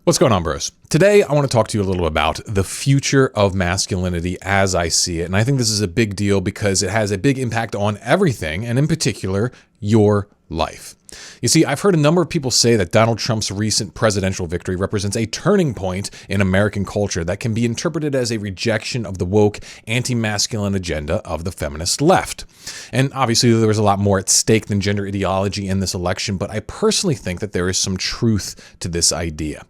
What's going on, bros? Today, I want to talk to you a little about the future of masculinity as I see it. And I think this is a big deal because it has a big impact on everything, and in particular, your life. You see, I've heard a number of people say that Donald Trump's recent presidential victory represents a turning point in American culture that can be interpreted as a rejection of the woke, anti-masculine agenda of the feminist left. And obviously, there was a lot more at stake than gender ideology in this election, but I personally think that there is some truth to this idea.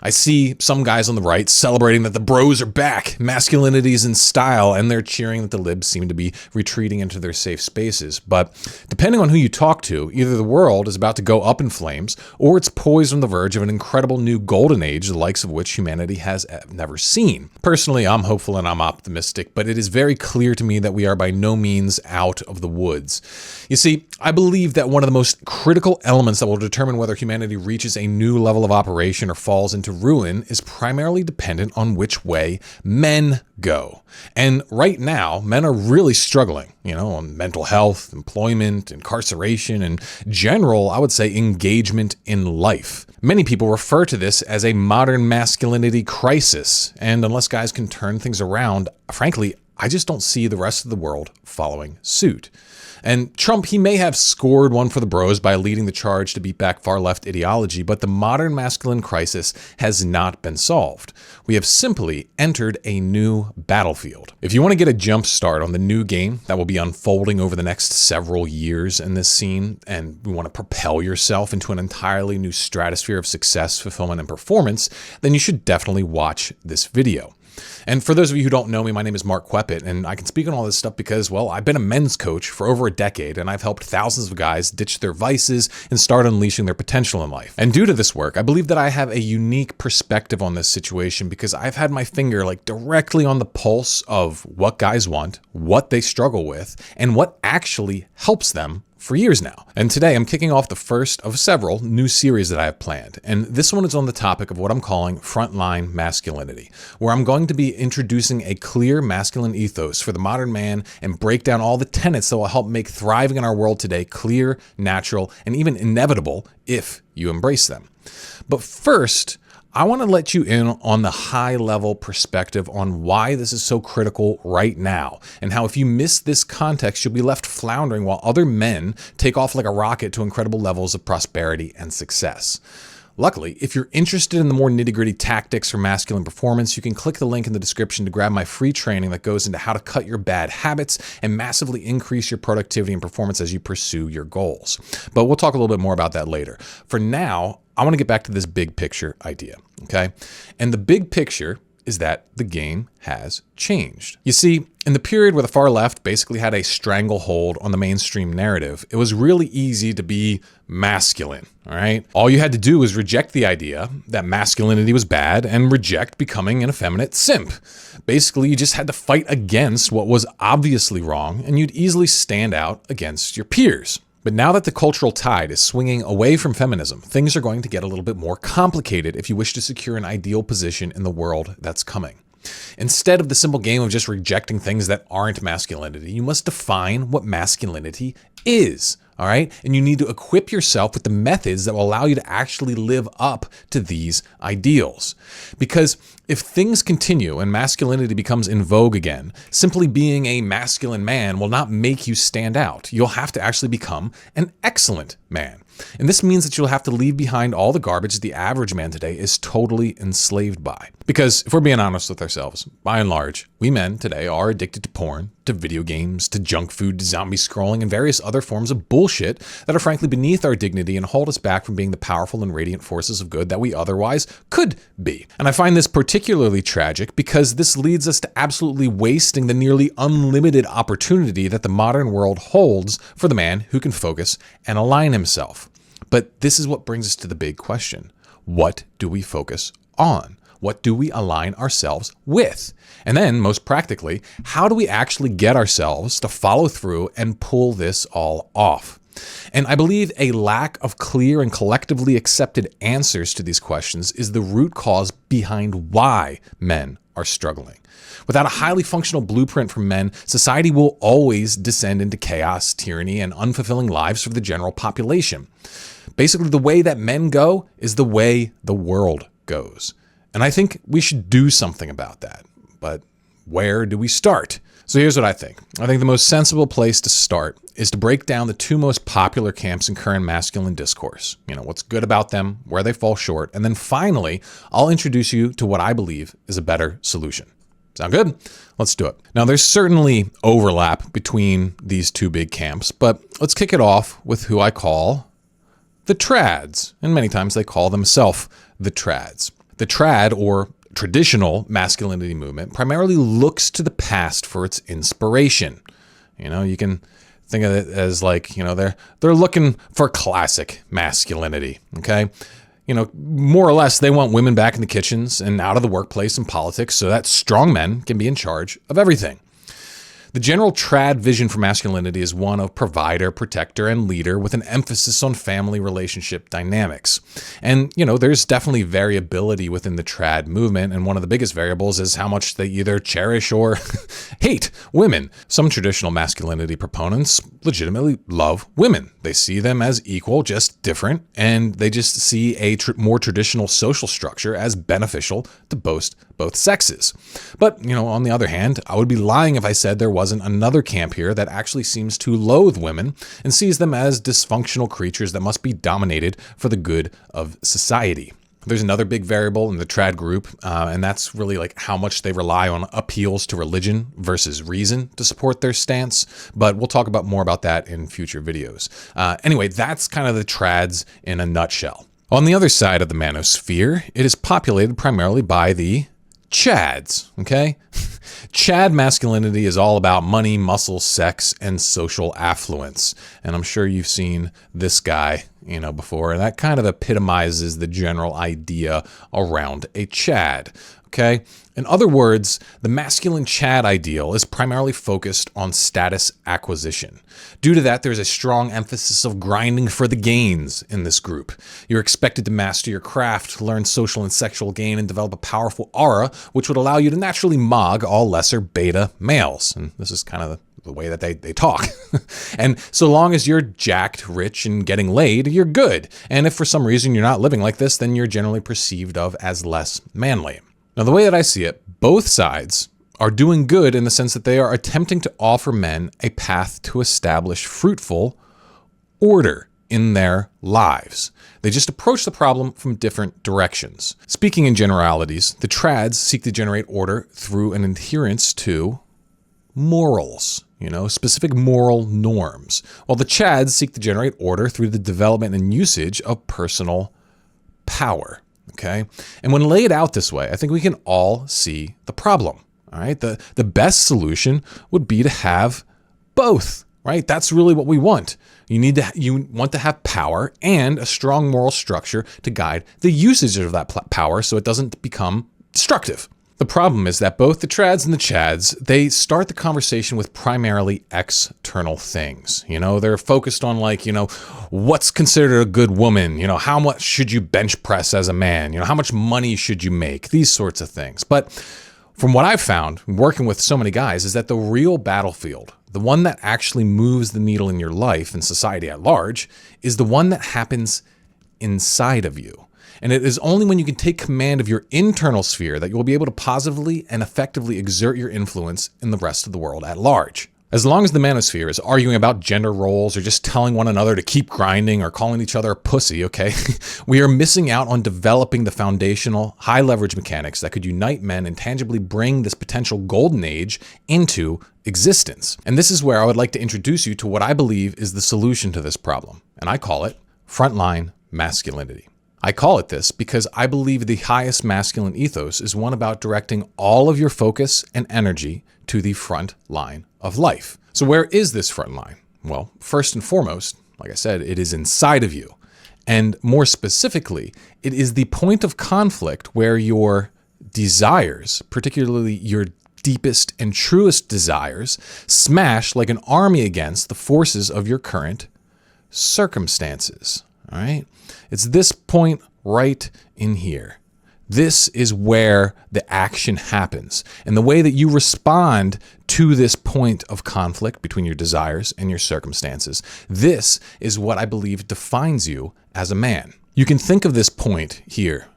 I see some guys on the right celebrating that the bros are back, masculinity is in style, and they're cheering that the libs seem to be retreating into their safe spaces. But depending on who you talk to, either the world is about to go up in flames, or it's poised on the verge of an incredible new golden age, the likes of which humanity has never seen. Personally, I'm hopeful and I'm optimistic, but it is very clear to me that we are by no means out of the woods. You see, I believe that one of the most critical elements that will determine whether humanity reaches a new level of operation or falls into ruin is primarily dependent on which way men go. And right now, men are really struggling, on mental health, employment, incarceration, and general, I would say, engagement in life. Many people refer to this as a modern masculinity crisis. And unless guys can turn things around, frankly, I just don't see the rest of the world following suit. And Trump, he may have scored one for the bros by leading the charge to beat back far-left ideology, but the modern masculine crisis has not been solved. We have simply entered a new battlefield. If you want to get a jump start on the new game that will be unfolding over the next several years in this scene, and you want to propel yourself into an entirely new stratosphere of success, fulfillment, and performance, then you should definitely watch this video. And for those of you who don't know me, my name is Mark Queppet, and I can speak on all this stuff because, well, I've been a men's coach for over a decade, and I've helped thousands of guys ditch their vices and start unleashing their potential in life. And due to this work, I believe that I have a unique perspective on this situation because I've had my finger directly on the pulse of what guys want, what they struggle with, and what actually helps them for years now. And today I'm kicking off the first of several new series that I have planned. And this one is on the topic of what I'm calling Frontline Masculinity, where I'm going to be introducing a clear masculine ethos for the modern man and break down all the tenets that will help make thriving in our world today clear, natural, and even inevitable if you embrace them. But first, I want to let you in on the high-level perspective on why this is so critical right now, and how if you miss this context, you'll be left floundering while other men take off like a rocket to incredible levels of prosperity and success. Luckily, if you're interested in the more nitty-gritty tactics for masculine performance, you can click the link in the description to grab my free training that goes into how to cut your bad habits and massively increase your productivity and performance as you pursue your goals. But we'll talk a little bit more about that later. For now, I want to get back to this big picture idea, okay? And the big picture is that the game has changed. You see, in the period where the far left basically had a stranglehold on the mainstream narrative, it was really easy to be masculine, all right? All you had to do was reject the idea that masculinity was bad and reject becoming an effeminate simp. Basically, you just had to fight against what was obviously wrong, and you'd easily stand out against your peers. But now that the cultural tide is swinging away from feminism, things are going to get a little bit more complicated if you wish to secure an ideal position in the world that's coming. Instead of the simple game of just rejecting things that aren't masculinity, you must define what masculinity is, all right? And you need to equip yourself with the methods that will allow you to actually live up to these ideals. Because if things continue and masculinity becomes in vogue again, simply being a masculine man will not make you stand out. You'll have to actually become an excellent man. And this means that you'll have to leave behind all the garbage the average man today is totally enslaved by. Because if we're being honest with ourselves, by and large, we men today are addicted to porn, to video games, to junk food, to zombie scrolling, and various other forms of bullshit that are frankly beneath our dignity and hold us back from being the powerful and radiant forces of good that we otherwise could be. And I find this particularly tragic because this leads us to absolutely wasting the nearly unlimited opportunity that the modern world holds for the man who can focus and align himself. But this is what brings us to the big question. What do we focus on? What do we align ourselves with? And then, most practically, how do we actually get ourselves to follow through and pull this all off? And I believe a lack of clear and collectively accepted answers to these questions is the root cause behind why men are struggling. Without a highly functional blueprint for men, society will always descend into chaos, tyranny, and unfulfilling lives for the general population. Basically, the way that men go is the way the world goes. And I think we should do something about that. But where do we start? So here's what I think. I think the most sensible place to start is to break down the two most popular camps in current masculine discourse. What's good about them, where they fall short, and then finally, I'll introduce you to what I believe is a better solution. Sound good? Let's do it. Now, there's certainly overlap between these two big camps, but let's kick it off with who I call the trads. And many times they call themselves the trads. The trad, or traditional masculinity movement, primarily looks to the past for its inspiration. You can think of it as like, they're looking for classic masculinity, okay? More or less, they want women back in the kitchens and out of the workplace and politics so that strong men can be in charge of everything. The general trad vision for masculinity is one of provider, protector, and leader with an emphasis on family relationship dynamics. And, there's definitely variability within the trad movement, and one of the biggest variables is how much they either cherish or hate women. Some traditional masculinity proponents legitimately love women. They see them as equal, just different, and they just see a more traditional social structure as beneficial to both sexes. But, on the other hand, I would be lying if I said there wasn't another camp here that actually seems to loathe women and sees them as dysfunctional creatures that must be dominated for the good of society. There's another big variable in the trad group, and that's really like how much they rely on appeals to religion versus reason to support their stance. But we'll talk more about that in future videos. Anyway, that's kind of the trads in a nutshell. On the other side of the manosphere, it is populated primarily by the chads, okay? Chad masculinity is all about money, muscle, sex, and social affluence. And I'm sure you've seen this guy, before, and that kind of epitomizes the general idea around a chad, okay? In other words, the masculine chad ideal is primarily focused on status acquisition. Due to that, there's a strong emphasis of grinding for the gains in this group. You're expected to master your craft, learn social and sexual gain, and develop a powerful aura, which would allow you to naturally mog all lesser beta males. And this is kind of the way that they talk. And so long as you're jacked, rich, and getting laid, you're good. And if for some reason you're not living like this, then you're generally perceived of as less manly. Now, the way that I see it, both sides are doing good in the sense that they are attempting to offer men a path to establish fruitful order in their lives. They just approach the problem from different directions. Speaking in generalities, the trads seek to generate order through an adherence to morals, specific moral norms, while the chads seek to generate order through the development and usage of personal power. Okay. And when laid out this way, I think we can all see the problem. All right. The best solution would be to have both, right? That's really what we want. You want to have power and a strong moral structure to guide the usage of that power so it doesn't become destructive. The problem is that both the trads and the chads, they start the conversation with primarily external things. They're focused on what's considered a good woman? How much should you bench press as a man? How much money should you make? These sorts of things. But from what I've found working with so many guys is that the real battlefield, the one that actually moves the needle in your life and society at large, is the one that happens inside of you. And it is only when you can take command of your internal sphere that you will be able to positively and effectively exert your influence in the rest of the world at large. As long as the manosphere is arguing about gender roles or just telling one another to keep grinding or calling each other a pussy, okay, we are missing out on developing the foundational high leverage mechanics that could unite men and tangibly bring this potential golden age into existence. And this is where I would like to introduce you to what I believe is the solution to this problem. And I call it frontline masculinity. I call it this because I believe the highest masculine ethos is one about directing all of your focus and energy to the front line of life. So where is this front line? Well, first and foremost, like I said, it is inside of you. And more specifically, it is the point of conflict where your desires, particularly your deepest and truest desires, smash like an army against the forces of your current circumstances. All right? It's this point right in here. This is where the action happens. And the way that you respond to this point of conflict between your desires and your circumstances, this is what I believe defines you as a man. You can think of this point here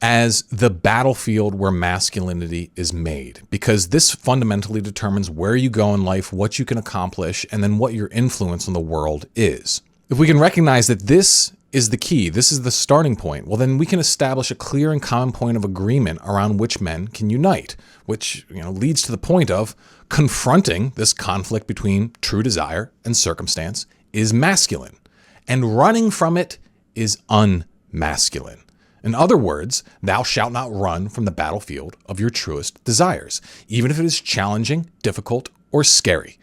as the battlefield where masculinity is made, because this fundamentally determines where you go in life, what you can accomplish, and then what your influence on the world is. If we can recognize that this is the key, this is the starting point, well, then we can establish a clear and common point of agreement around which men can unite, which leads to the point of confronting this conflict between true desire and circumstance is masculine, and running from it is unmasculine. In other words, thou shalt not run from the battlefield of your truest desires, even if it is challenging, difficult, or scary.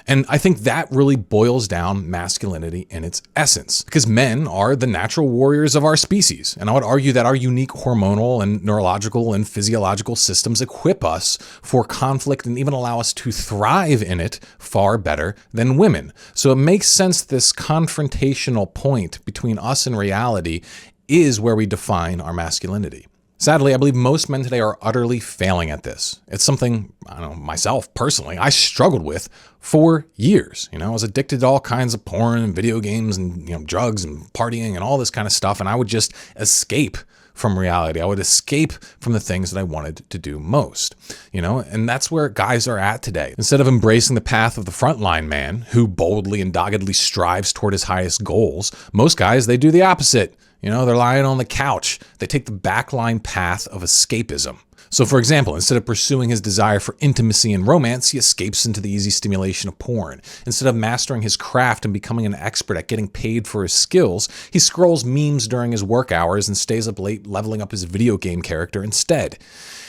And I think that really boils down masculinity in its essence, because men are the natural warriors of our species. And I would argue that our unique hormonal and neurological and physiological systems equip us for conflict and even allow us to thrive in it far better than women. So it makes sense this confrontational point between us and reality is where we define our masculinity. Sadly, I believe most men today are utterly failing at this. It's something, myself personally, I struggled with for years. I was addicted to all kinds of porn and video games and, drugs and partying and all this kind of stuff. And I would just escape from reality. I would escape from the things that I wanted to do most, and that's where guys are at today. Instead of embracing the path of the frontline man who boldly and doggedly strives toward his highest goals, most guys, they do the opposite. They're lying on the couch. They take the backline path of escapism. So for example, instead of pursuing his desire for intimacy and romance, he escapes into the easy stimulation of porn. Instead of mastering his craft and becoming an expert at getting paid for his skills, he scrolls memes during his work hours and stays up late leveling up his video game character instead.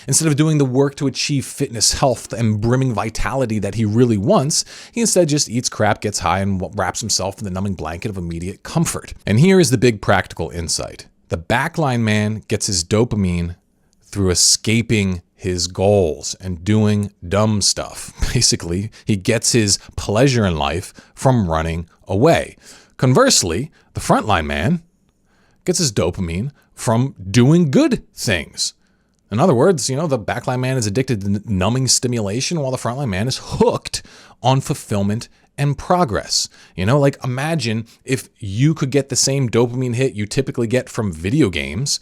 Instead of doing the work to achieve fitness, health, and brimming vitality that he really wants, he instead just eats crap, gets high, and wraps himself in the numbing blanket of immediate comfort. And here is the big practical insight. The backline man gets his dopamine through escaping his goals and doing dumb stuff. Basically, he gets his pleasure in life from running away. Conversely, the frontline man gets his dopamine from doing good things. In other words, the backline man is addicted to numbing stimulation while the frontline man is hooked on fulfillment and progress. Imagine if you could get the same dopamine hit you typically get from video games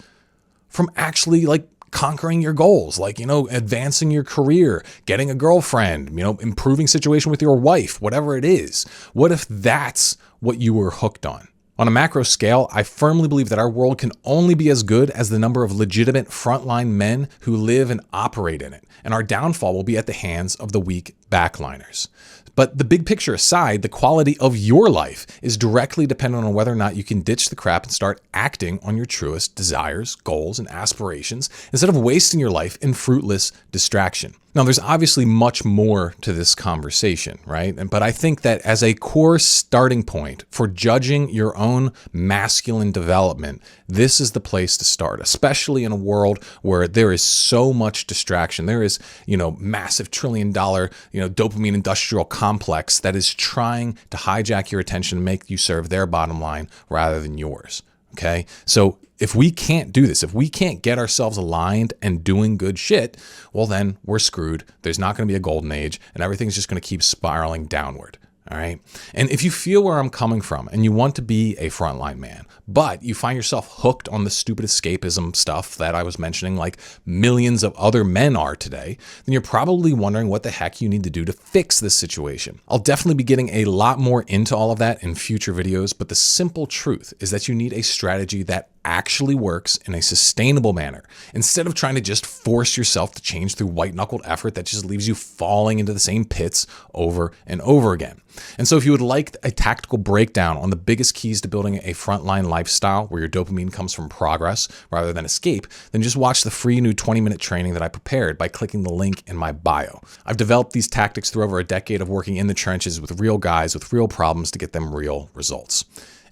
from actually conquering your goals, advancing your career, getting a girlfriend, improving situation with your wife, whatever it is. What if that's what you were hooked on? On a macro scale, I firmly believe that our world can only be as good as the number of legitimate frontline men who live and operate in it, and our downfall will be at the hands of the weak backliners. But the big picture aside, the quality of your life is directly dependent on whether or not you can ditch the crap and start acting on your truest desires, goals, and aspirations instead of wasting your life in fruitless distraction. Now, there's obviously much more to this conversation, right? But I think that as a core starting point for judging your own masculine development, this is the place to start, especially in a world where there is so much distraction. There is, massive $1 trillion, dopamine industrial complex that is trying to hijack your attention and make you serve their bottom line rather than yours. Okay. So if we can't do this, if we can't get ourselves aligned and doing good shit, well, then we're screwed. There's not going to be a golden age and everything's just going to keep spiraling downward. All right. And if you feel where I'm coming from and you want to be a frontline man, but you find yourself hooked on the stupid escapism stuff that I was mentioning, like millions of other men are today, then you're probably wondering what the heck you need to do to fix this situation. I'll definitely be getting a lot more into all of that in future videos, but the simple truth is that you need a strategy that actually works in a sustainable manner instead of trying to just force yourself to change through white-knuckled effort that just leaves you falling into the same pits over and over again. And so if you would like a tactical breakdown on the biggest keys to building a frontline lifestyle where your dopamine comes from progress rather than escape, then just watch the free new 20-minute training that I prepared by clicking the link in my bio. I've developed these tactics through over a decade of working in the trenches with real guys with real problems to get them real results.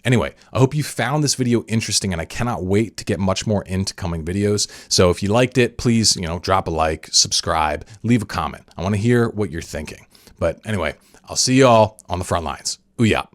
Anyway, I hope you found this video interesting and I cannot wait to get much more into coming videos. So if you liked it, please, drop a like, subscribe, leave a comment. I want to hear what you're thinking. But anyway, I'll see you all on the front lines. Ooh, yeah.